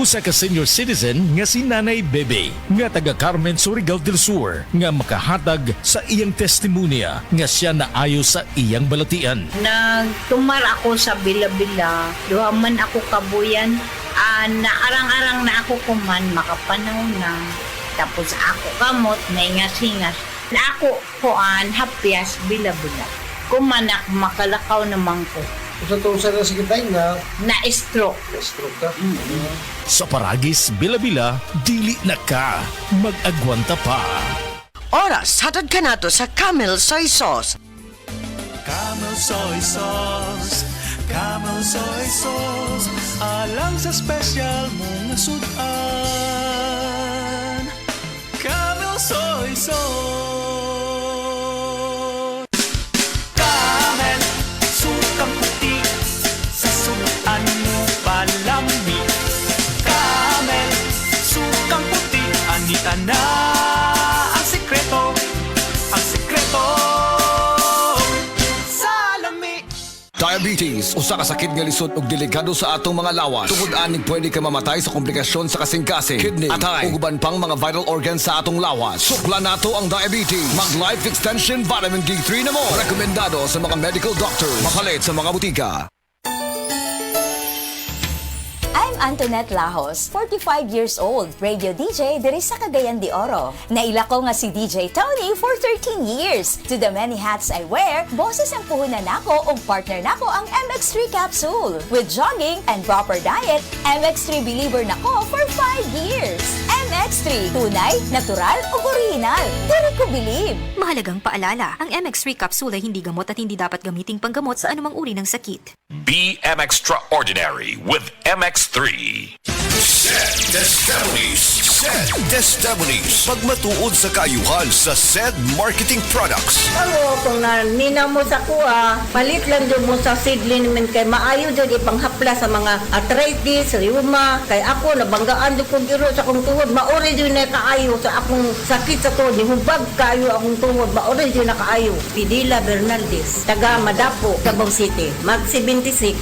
Usa ka senior citizen nga si Nanay Bebe nga taga Carmen, Surigao del Sur nga makahatag sa iyang testimonya nga siya naayo sa iyang balatian. Nagtumar ako sa Bila-Bila, duha man ako kabuyan, naarang-arang na ako kuman, makapanaw na. Tapos ako kamot, naingas-hingas. Na ako kuan, hapyas, Bila-Bila. Kumanak, makalakaw naman ko. Sa itong sa sikitay na Na-stroke. stroke ka. Sa Paragis, Bila-Bila, dili na ka mag-agwanta pa. Oras, hatad ka na to sa Camel Soy Sauce. Camel Soy Sauce, Camel Soy Sauce, alang sa special mong sudan. Camel Soy Sauce. Camel, sukang puti, sa sudan mo palami. Camel, sukang puti, anita na ang sikreto, ang sikreto. Diabetes, usa ka sakit nga lisod ug delikado sa atong mga lawas. Tungod aning pwede ka mamatay sa komplikasyon sa kasing-kasing, kidney, atay, ug uban pang mga vital organs sa atong lawas. Sukla nato ang diabetes. Mag Life Extension Vitamin D3 na mo. Rekomendado sa mga medical doctors. Makalit sa mga butika. I'm Antoinette Lajos, 45 years old, radio DJ diri sa Cagayan de Oro. Nailako nga si DJ Tony for 13 years. To the many hats I wear, boses ang puhunan nako ug partner nako ang MX3 capsule. With jogging and proper diet, MX3 believer nako for 5 years. MX3, tunay, natural ug original. Diri ko bilib. Mahalagang paalala, ang MX3 capsule ay hindi gamot at hindi dapat gamiting panggamot sa anumang uri ng sakit. BM Extraordinary with MX3. SED Testimonies. Pagmatuod sa kaayuhan sa SED Marketing Products. Ako, kung nanina mo sa kuha, palit lang dyan mo sa seedling naman kay maayo dyan ipanghapla sa mga arthritis, rheuma. Kay ako, nabanggaan dyan kong giro sa akong tuhod. Maori dyan na kaayo sa akong sakit sa tuhod. Hubag kaayo akong tuhod. Maori dyan na kaayo. Pidila Bernaldez, taga Madapo, Cabao City. Mag 76.